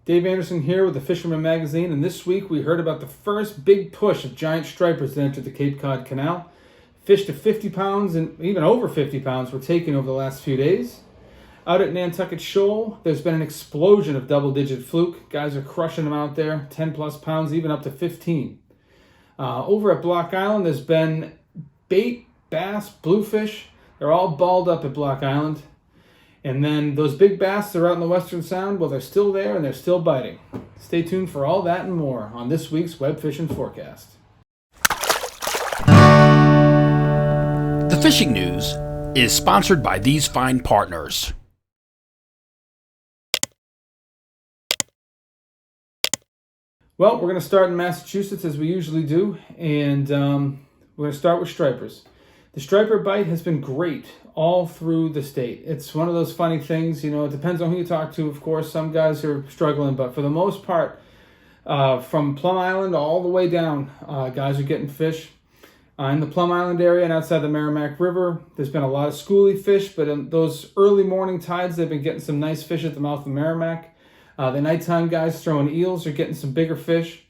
Dave Anderson here with the Fisherman magazine, and this week we heard about the first big push of giant stripers that entered the Cape Cod Canal. Fish to 50 pounds and even over 50 pounds were taken over the last few days. Out at Nantucket Shoal, there's been an explosion of double-digit fluke. Guys are crushing them out there, 10 plus pounds, even up to 15. Over at Block Island, there's been bait, bass, bluefish. They're all balled up at Block Island. And then those big bass that are out in the Western Sound, well, they're still there and they're still biting. Stay tuned for all that and more on this week's Web Fishing Forecast. The fishing news is sponsored by these fine partners. Well, we're going to start in Massachusetts as we usually do, and we're going to start with stripers. The striper bite has been great all through the state. It's one of those funny things, you know, it depends on who you talk to, of course. Some guys are struggling, but for the most part, from Plum Island all the way down, guys are getting fish. In the Plum Island area and outside the Merrimack River, there's been a lot of schoolie fish, but in those early morning tides, they've been getting some nice fish at the mouth of the Merrimack. The nighttime guys throwing eels are getting some bigger fish.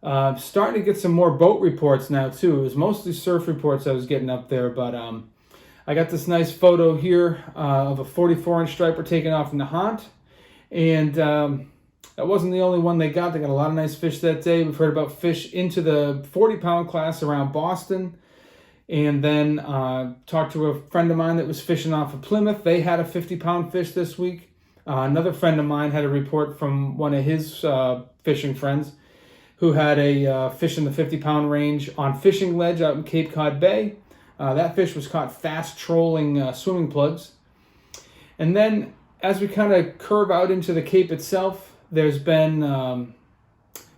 Starting to get some more boat reports now too. It was mostly surf reports I was getting up there, but I got this nice photo here of a 44-inch striper taken off in the Haunt, and that wasn't the only one they got. They got a lot of nice fish that day. We've heard about fish into the 40-pound class around Boston, and then talked to a friend of mine that was fishing off of Plymouth. They had a 50-pound fish this week. Another friend of mine had a report from one of his fishing friends who had a fish in the 50-pound range on fishing ledge out in Cape Cod Bay. That fish was caught fast trolling swimming plugs. And then as we kind of curve out into the Cape itself, there's been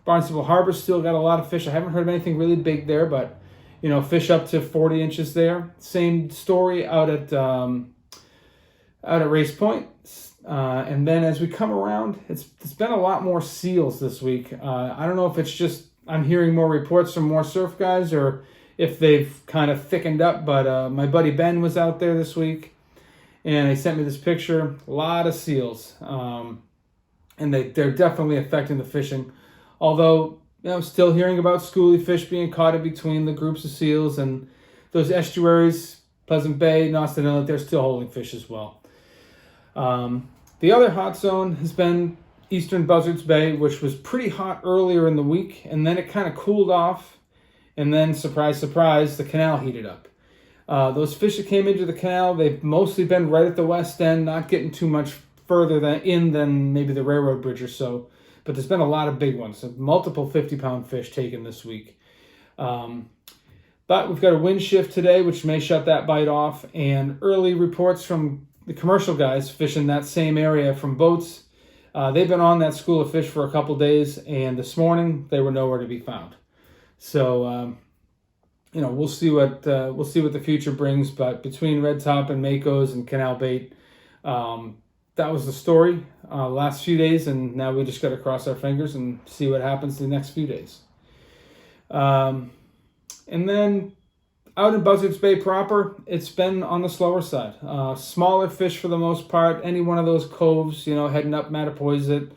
Barnstable Harbor still got a lot of fish. I haven't heard of anything really big there, but you know, fish up to 40 inches there. Same story out at Race Point. And then as we come around, it's been a lot more seals this week. I don't know if it's just I'm hearing more reports from more surf guys or if they've kind of thickened up, but my buddy Ben was out there this week and he sent me this picture. A lot of seals, and they're definitely affecting the fishing. Although, you know, still hearing about schoolie fish being caught in between the groups of seals, and those estuaries, Pleasant Bay, Nostin Inlet, they're still holding fish as well. The other hot zone has been eastern Buzzards Bay, which was pretty hot earlier in the week, and then it kind of cooled off, and then, surprise, surprise, the canal heated up. Those fish that came into the canal, they've mostly been right at the west end, not getting too much further than maybe the railroad bridge or so, but there's been a lot of big ones, so multiple 50-pound fish taken this week. But we've got a wind shift today, which may shut that bite off, and early reports from the commercial guys fishing that same area from boats. They've been on that school of fish for a couple days, and this morning they were nowhere to be found. So, you know, we'll see what the future brings. But between red top and makos and canal bait, that was the story last few days, and now we just got to cross our fingers and see what happens the next few days. And then out in Buzzards Bay proper, it's been on the slower side. Smaller fish for the most part. Any one of those coves, you know, heading up Mattapoisett,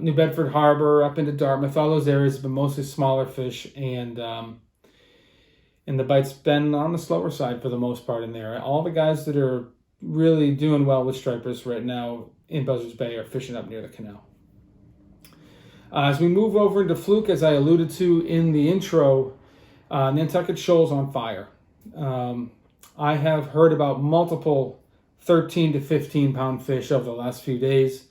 New Bedford Harbor, up into Dartmouth, all those areas have been mostly smaller fish, and the bite's been on the slower side for the most part in there. All the guys that are really doing well with stripers right now in Buzzards Bay are fishing up near the canal. As we move over into Fluke, as I alluded to in the intro, Nantucket Shoals on fire. I have heard about multiple 13 to 15 pound fish over the last few days.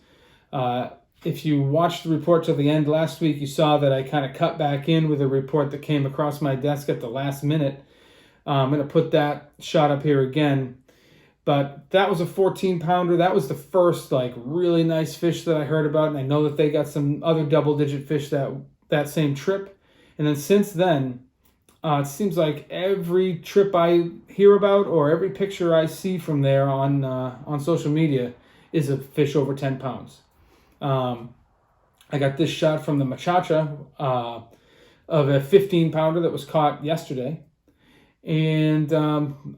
If you watched the report till the end last week, you saw that I kind of cut back in with a report that came across my desk at the last minute. I'm going to put that shot up here again. But that was a 14-pounder. That was the first really nice fish that I heard about, and I know that they got some other double-digit fish that same trip. And then since then, it seems like every trip I hear about or every picture I see from there on social media is a fish over 10 pounds. I got this shot from the Machacha of a 15-pounder that was caught yesterday. And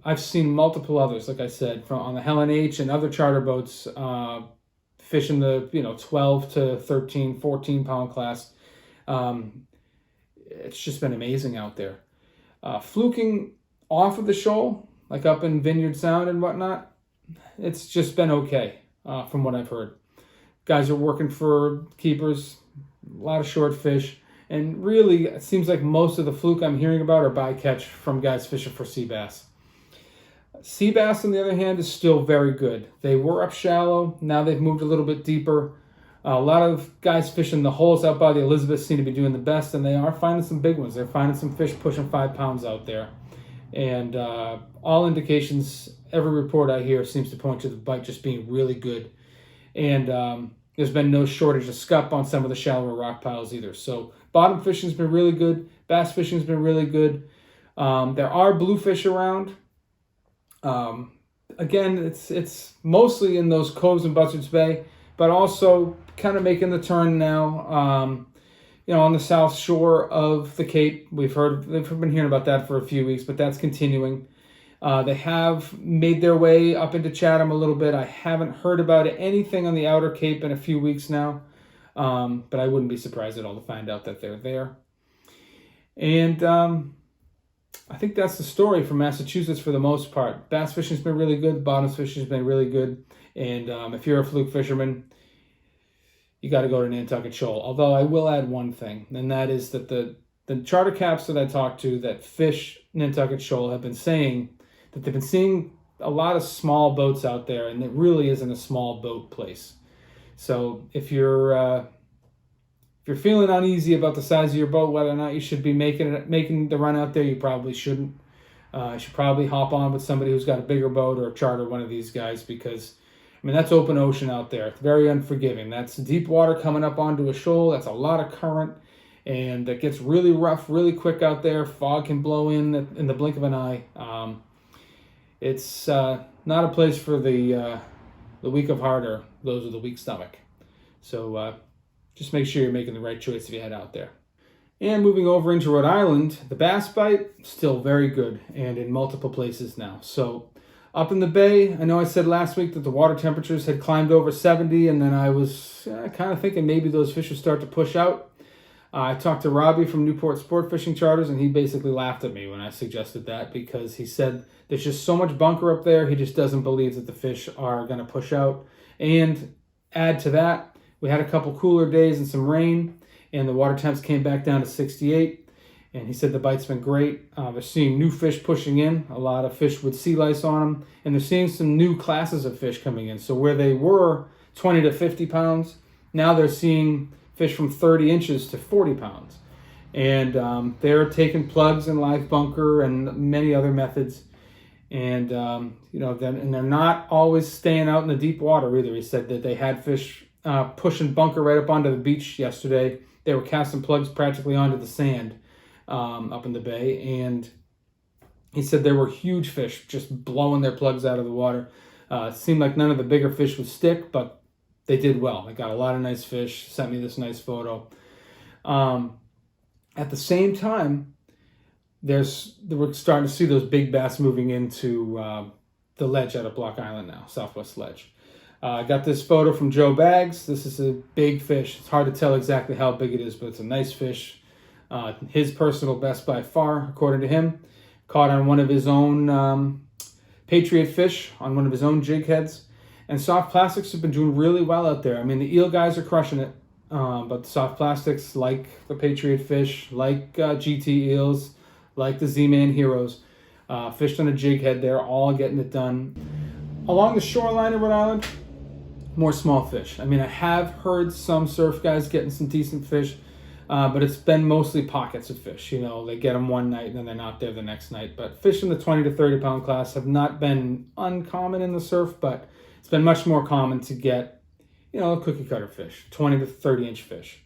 I've seen multiple others, like I said, on the Helen H and other charter boats fish in the 12 to 13, 14 pound class. It's just been amazing out there. Fluking off of the shoal, like up in Vineyard Sound and whatnot, it's just been okay from what I've heard. Guys are working for keepers, a lot of short fish, and really it seems like most of the fluke I'm hearing about are bycatch from guys fishing for sea bass. Sea bass, on the other hand, is still very good. They were up shallow, now they've moved a little bit deeper. A lot of guys fishing the holes out by the Elizabeth seem to be doing the best, and they are finding some big ones. They're finding some fish pushing 5 pounds out there. And all indications, every report I hear seems to point to the bite just being really good. And there's been no shortage of scup on some of the shallower rock piles either. So bottom fishing's been really good. Bass fishing's been really good. There are bluefish around. Again, it's mostly in those coves in Buzzards Bay, but also kind of making the turn now, on the south shore of the Cape. We've been hearing about that for a few weeks, but that's continuing. They have made their way up into Chatham a little bit. I haven't heard about anything on the outer Cape in a few weeks now, but I wouldn't be surprised at all to find out that they're there. And I think that's the story from Massachusetts for the most part. Bass fishing's been really good. Bottom fishing's been really good. And if you're a fluke fisherman, you got to go to Nantucket Shoal. Although I will add one thing, and that is that the charter caps that I talked to that fish Nantucket Shoal have been saying that they've been seeing a lot of small boats out there, and it really isn't a small boat place. So if you're feeling uneasy about the size of your boat, whether or not you should be making the run out there, you probably shouldn't. You should probably hop on with somebody who's got a bigger boat or charter one of these guys, because that's open ocean out there. It's very unforgiving. That's deep water coming up onto a shoal. That's a lot of current, and that gets really rough really quick out there. Fog can blow in the blink of an eye. It's not a place for the weak of heart or those with a weak stomach. So just make sure you're making the right choice if you head out there. And moving over into Rhode Island, the bass bite, still very good and in multiple places now. So up in the bay, I know I said last week that the water temperatures had climbed over 70, and then I was kind of thinking maybe those fish would start to push out. I talked to Robbie from Newport Sport Fishing Charters, and he basically laughed at me when I suggested that, because he said there's just so much bunker up there, he just doesn't believe that the fish are going to push out. And add to that, we had a couple cooler days and some rain, and the water temps came back down to 68. And he said the bite's been great. They're seeing new fish pushing in, a lot of fish with sea lice on them, and they're seeing some new classes of fish coming in. So where they were 20 to 50 pounds, now they're seeing fish from 30 inches to 40 pounds. And they're taking plugs and live bunker and many other methods. And, and they're not always staying out in the deep water either. He said that they had fish pushing bunker right up onto the beach yesterday. They were casting plugs practically onto the sand up in the bay. And he said there were huge fish just blowing their plugs out of the water. It seemed like none of the bigger fish would stick, but they did well. They got a lot of nice fish, sent me this nice photo. At the same time, we're starting to see those big bass moving into the ledge out of Block Island now, Southwest Ledge. I got this photo from Joe Baggs. This is a big fish. It's hard to tell exactly how big it is, but it's a nice fish. His personal best by far, according to him. Caught on one of his own Patriot fish, on one of his own jig heads. And soft plastics have been doing really well out there. The eel guys are crushing it. But the soft plastics, like the Patriot fish, like GT eels, like the Z-Man Heroes, fished on a jig head, they're all getting it done. Along the shoreline of Rhode Island, more small fish. I have heard some surf guys getting some decent fish, but it's been mostly pockets of fish. They get them one night and then they're not there the next night. But fish in the 20 to 30 pound class have not been uncommon in the surf, but it's been much more common to get a cookie cutter fish, 20 to 30 inch fish.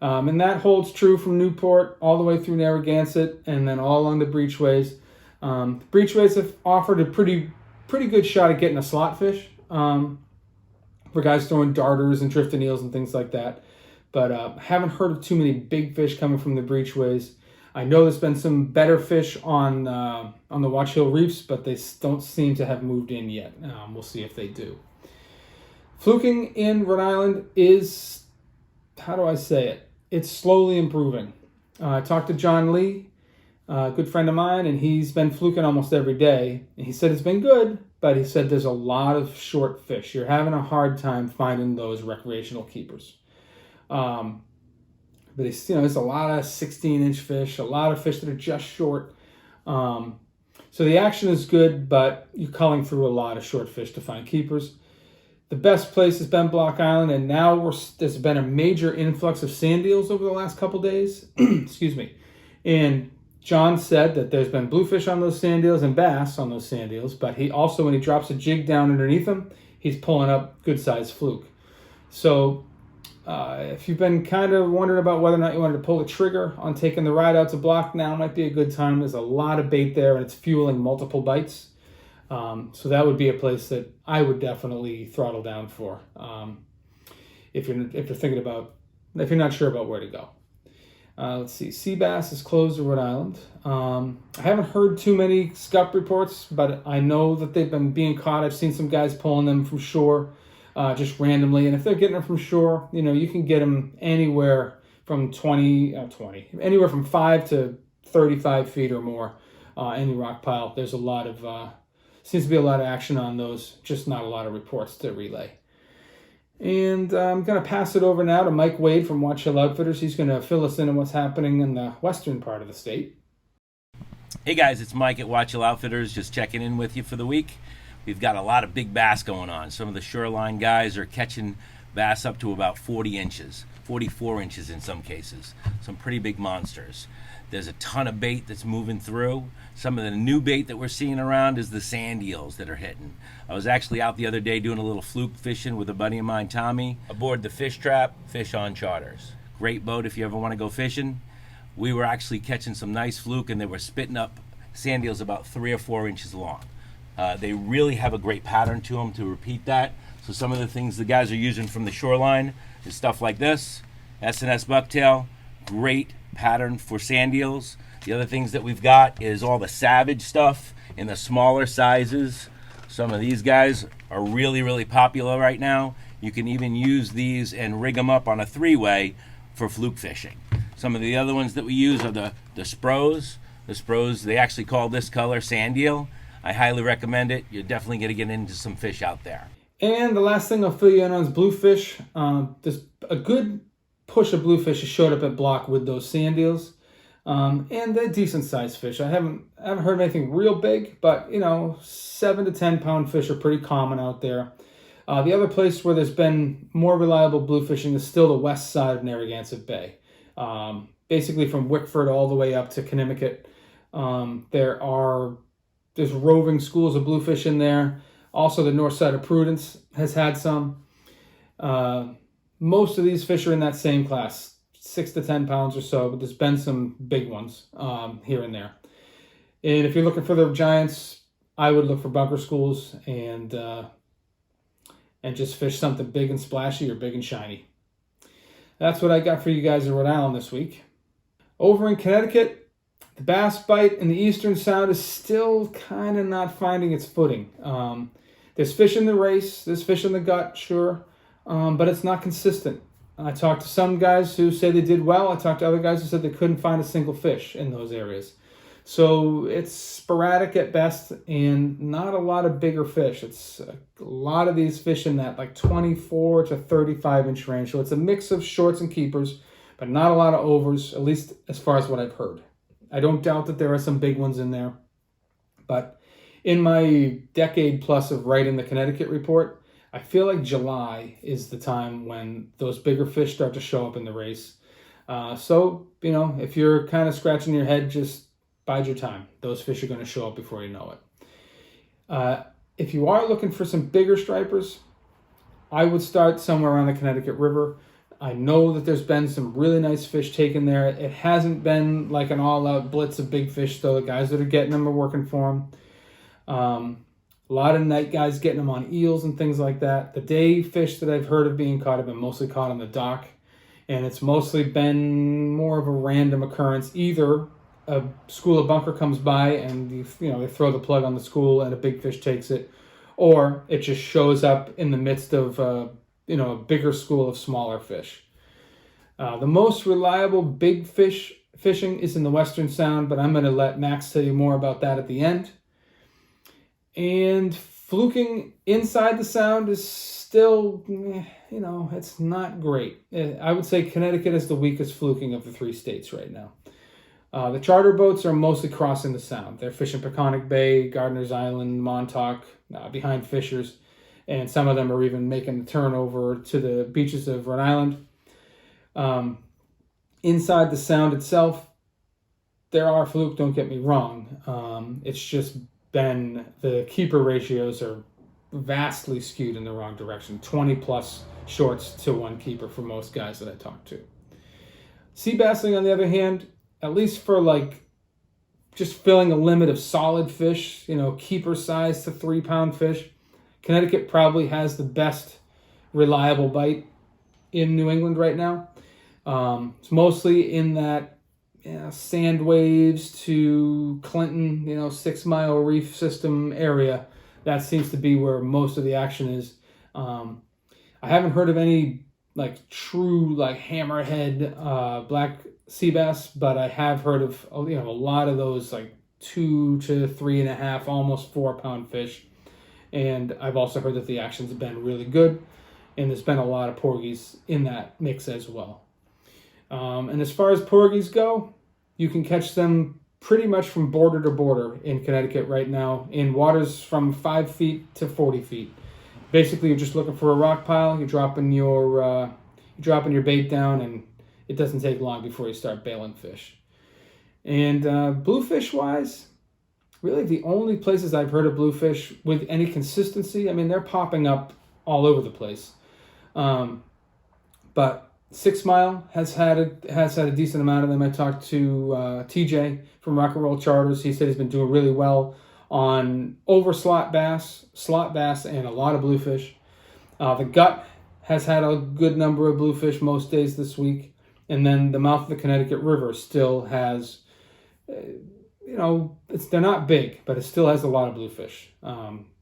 And that holds true from Newport all the way through Narragansett and then all along the breachways. Breachways have offered a pretty good shot at getting a slot fish for guys throwing darters and drifting eels and things like that. But haven't heard of too many big fish coming from the breachways. I know there's been some better fish on the Watch Hill reefs, but they don't seem to have moved in yet. We'll see if they do. Fluking in Rhode Island is, how do I say it? It's slowly improving. I talked to John Lee, a good friend of mine, and he's been fluking almost every day. And he said it's been good, but he said there's a lot of short fish. You're having a hard time finding those recreational keepers. But it's, there's a lot of 16-inch fish, a lot of fish that are just short. So the action is good, but you're culling through a lot of short fish to find keepers. The best place has been Block Island, and now there's been a major influx of sand eels over the last couple days. Excuse me. And John said that there's been bluefish on those sand eels and bass on those sand eels, but he also, when he drops a jig down underneath them, he's pulling up good-sized fluke. So if you've been kind of wondering about whether or not you wanted to pull the trigger on taking the ride out to Block, now might be a good time. There's a lot of bait there, and it's fueling multiple bites. So that would be a place that I would definitely throttle down for if you're thinking about, if you're not sure about where to go. Let's see, sea bass is closed in Rhode Island. I haven't heard too many scup reports, but I know that they've been being caught. I've seen some guys pulling them from shore just randomly, and if they're getting them from shore, you can get them anywhere from anywhere from 5 to 35 feet or more. Any rock pile. There's a lot of seems to be a lot of action on those, just not a lot of reports to relay. And I'm going to pass it over now to Mike Wade from Watch Hill Outfitters. He's going to fill us in on what's happening in the western part of the state. Hey guys, it's Mike at Watch Hill Outfitters, just checking in with you for the week. We've got a lot of big bass going on. Some of the shoreline guys are catching bass up to about 40 inches, 44 inches in some cases. Some pretty big monsters. There's a ton of bait that's moving through. Some of the new bait that we're seeing around is the sand eels that are hitting. I was actually out the other day doing a little fluke fishing with a buddy of mine, Tommy, aboard the Fish Trap, Fish on Charters. Great boat if you ever want to go fishing. We were actually catching some nice fluke, and they were spitting up sand eels about 3 or 4 inches long. They really have a great pattern to them to repeat that. So some of the things the guys are using from the shoreline is stuff like this, S&S bucktail, great pattern for sand eels. The other things that we've got is all the Savage stuff in the smaller sizes. Some of these guys are really, really popular right now. You can even use these and rig them up on a 3-way for fluke fishing. Some of the other ones that we use are the Spros. The Spros, they actually call this color sand eel. I highly recommend it. You're definitely going to get into some fish out there. And the last thing I'll fill you in on is bluefish. There's a good push of bluefish has showed up at Block with those sand eels. And they're decent sized fish. I haven't heard of anything real big, but 7 to 10 pound fish are pretty common out there. The other place where there's been more reliable bluefishing is still the west side of Narragansett Bay. Basically from Wickford all the way up to Connecticut. There's roving schools of bluefish in there. Also the north side of Prudence has had some. Most of these fish are in that same class, 6 to 10 pounds or so, but there's been some big ones here and there. And if you're looking for the giants, I would look for bunker schools and just fish something big and splashy or big and shiny. That's what I got for you guys in Rhode Island this week. Over in Connecticut, the bass bite in the eastern sound is still kind of not finding its footing. There's fish in the race, there's fish in the gut, sure, but it's not consistent. I talked to some guys who say they did well. I talked to other guys who said they couldn't find a single fish in those areas. So it's sporadic at best and not a lot of bigger fish. It's a lot of these fish in that like 24 to 35 inch range. So it's a mix of shorts and keepers, but not a lot of overs, at least as far as what I've heard. I don't doubt that there are some big ones in there, but in my decade plus of writing the Connecticut report, I feel like July is the time when those bigger fish start to show up in the race. So, if you're kind of scratching your head, just bide your time. Those fish are going to show up before you know it. If you are looking for some bigger stripers, I would start somewhere around the Connecticut River. I know that there's been some really nice fish taken there. It hasn't been like an all-out blitz of big fish, though. The guys that are getting them are working for them. A lot of night guys getting them on eels and things like that. The day fish that I've heard of being caught have been mostly caught on the dock, and it's mostly been more of a random occurrence. Either a school of bunker comes by and they throw the plug on the school and a big fish takes it, or it just shows up in the midst of a bigger school of smaller fish. The most reliable big fish fishing is in the Western Sound, but I'm going to let Max tell you more about that at the end. And fluking inside the Sound is still, it's not great. I would say Connecticut is the weakest fluking of the 3 states right now. The charter boats are mostly crossing the Sound. They're fishing Peconic Bay, Gardiner's Island, Montauk, behind Fishers, and some of them are even making the turn over to the beaches of Rhode Island. Inside the Sound itself, there are fluke, don't get me wrong. It's just been, the keeper ratios are vastly skewed in the wrong direction. 20 plus shorts to 1 keeper for most guys that I talk to. Sea bassing, on the other hand, at least for just filling a limit of solid fish, keeper size to 3-pound fish, Connecticut probably has the best reliable bite in New England right now. It's mostly in that sand waves to Clinton, 6 Mile Reef System area. That seems to be where most of the action is. I haven't heard of any true hammerhead black sea bass, but I have heard of a lot of those 2 to 3.5, almost 4-pound fish. And I've also heard that the action's been really good, and there's been a lot of porgies in that mix as well. And as far as porgies go, you can catch them pretty much from border to border in Connecticut right now in waters from 5 feet to 40 feet. Basically, you're just looking for a rock pile. You're dropping your bait down, and it doesn't take long before you start bailing fish. And bluefish wise, really the only places I've heard of bluefish with any consistency, they're popping up all over the place. But 6 Mile has had a decent amount of them. I talked to TJ from Rock and Roll Charters. He said he's been doing really well on over slot bass, and a lot of bluefish. The Gut has had a good number of bluefish most days this week. And then the mouth of the Connecticut River still has, they're not big, but it still has a lot of bluefish.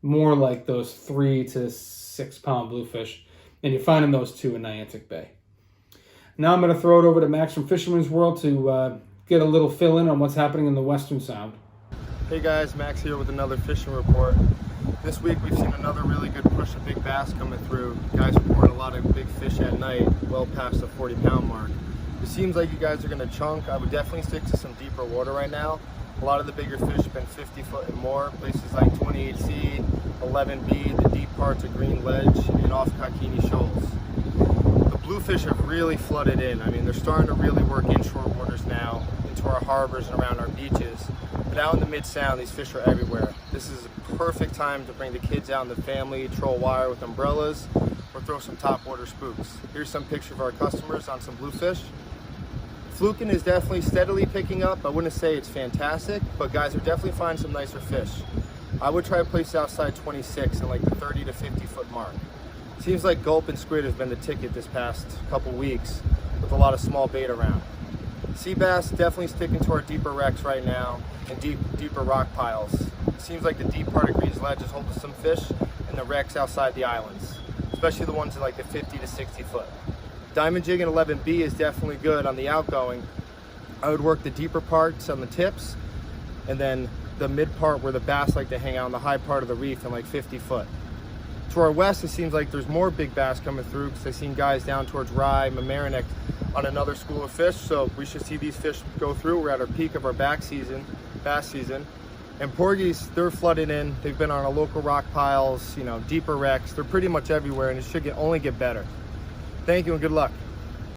More like those 3 to 6 pound bluefish. And you're finding those too in Nantucket Bay. Now I'm going to throw it over to Max from Fisherman's World to get a little fill in on what's happening in the Western Sound. Hey guys, Max here with another fishing report. This week we've seen another really good push of big bass coming through. Guys report a lot of big fish at night, well past the 40-pound mark. It seems like you guys are going to chunk. I would definitely stick to some deeper water right now. A lot of the bigger fish have been 50 foot and more, places like 28C, 11B, the deep parts of Green Ledge, and off Cockini Shoals. The bluefish have really flooded in. They're starting to really work inshore waters now, into our harbors and around our beaches. But out in the mid-sound, these fish are everywhere. This is a perfect time to bring the kids out and the family, troll wire with umbrellas, or throw some topwater spooks. Here's some picture of our customers on some bluefish. Fluking is definitely steadily picking up. I wouldn't say it's fantastic, but guys are definitely finding some nicer fish. I would try to place outside 26 in the 30 to 50 foot mark. Seems like gulp and squid have been the ticket this past couple weeks with a lot of small bait around. Sea bass definitely sticking to our deeper wrecks right now and deeper rock piles. It seems like the deep part of Green's Ledge is holding some fish and the wrecks outside the islands, especially the ones in the 50 to 60 foot. Diamond jig and 11B is definitely good on the outgoing. I would work the deeper parts on the tips and then the mid part where the bass like to hang out on the high part of the reef in 50 foot. To our west, it seems like there's more big bass coming through because I've seen guys down towards Rye, Mamaroneck on another school of fish. So we should see these fish go through. We're at our peak of our bass season. And porgies, they're flooded in. They've been on our local rock piles, deeper wrecks. They're pretty much everywhere, and it should only get better. Thank you and good luck.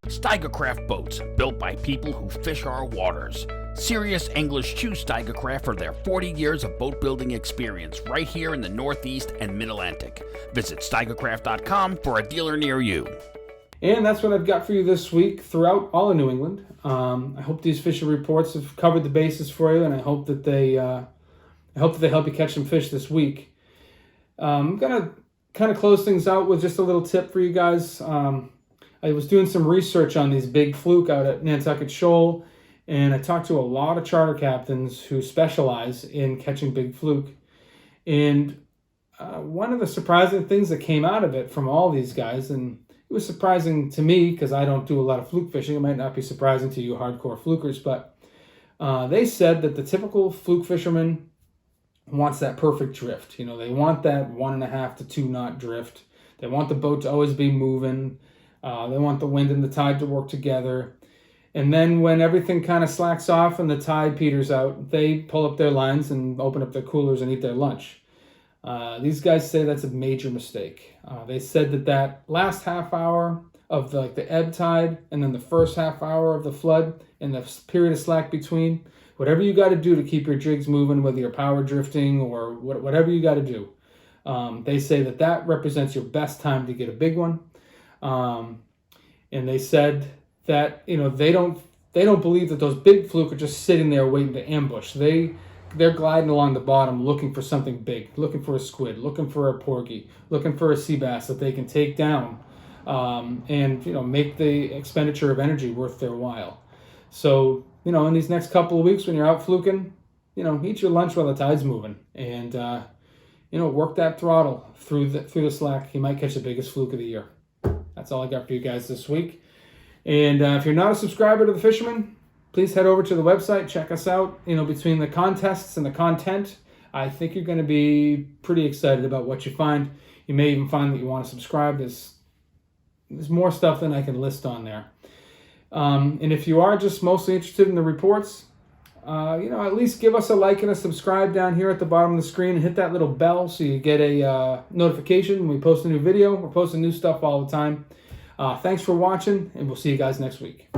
Steigercraft boats, built by people who fish our waters. Serious anglers choose Steigercraft for their 40 years of boat building experience right here in the Northeast and Mid-Atlantic. Visit steigercraft.com for a dealer near you. And that's what I've got for you this week throughout all of New England. I hope these fishing reports have covered the bases for you, and I hope that they help you catch some fish this week. I'm gonna kind of close things out with just a little tip for you guys. I was doing some research on these big fluke out at Nantucket Shoal, and I talked to a lot of charter captains who specialize in catching big fluke. And one of the surprising things that came out of it from all these guys, and it was surprising to me because I don't do a lot of fluke fishing. It might not be surprising to you hardcore flukers, but they said that the typical fluke fisherman wants that perfect drift. You know, they want that 1.5 to 2 knot drift. They want the boat to always be moving. They want the wind and the tide to work together. And then when everything kind of slacks off and the tide peters out, they pull up their lines and open up their coolers and eat their lunch. These guys say that's a major mistake. They said that last half hour of the ebb tide and then the first half hour of the flood and the period of slack between, whatever you got to do to keep your jigs moving, whether you're power drifting or whatever you got to do, they say that represents your best time to get a big one. And they said that, you know, they don't believe that those big fluke are just sitting there waiting to ambush. They're gliding along the bottom looking for something big, looking for a squid, looking for a porgy, looking for a sea bass that they can take down, and, you know, make the expenditure of energy worth their while. So, you know, in these next couple of weeks when you're out fluking, you know, eat your lunch while the tide's moving, and you know, work that throttle through the slack. You might catch the biggest fluke of the year. That's all I got for you guys this week. And if you're not a subscriber to the Fisherman, please head over to the website, check us out. You know, between the contests and the content, I think you're going to be pretty excited about what you find. You may even find that you want to subscribe. There's more stuff than I can list on there. And if you are just mostly interested in the reports, you know, at least give us a like and a subscribe down here at the bottom of the screen and hit that little bell so you get a notification when we post a new video. We're posting new stuff all the time. Thanks for watching, and we'll see you guys next week.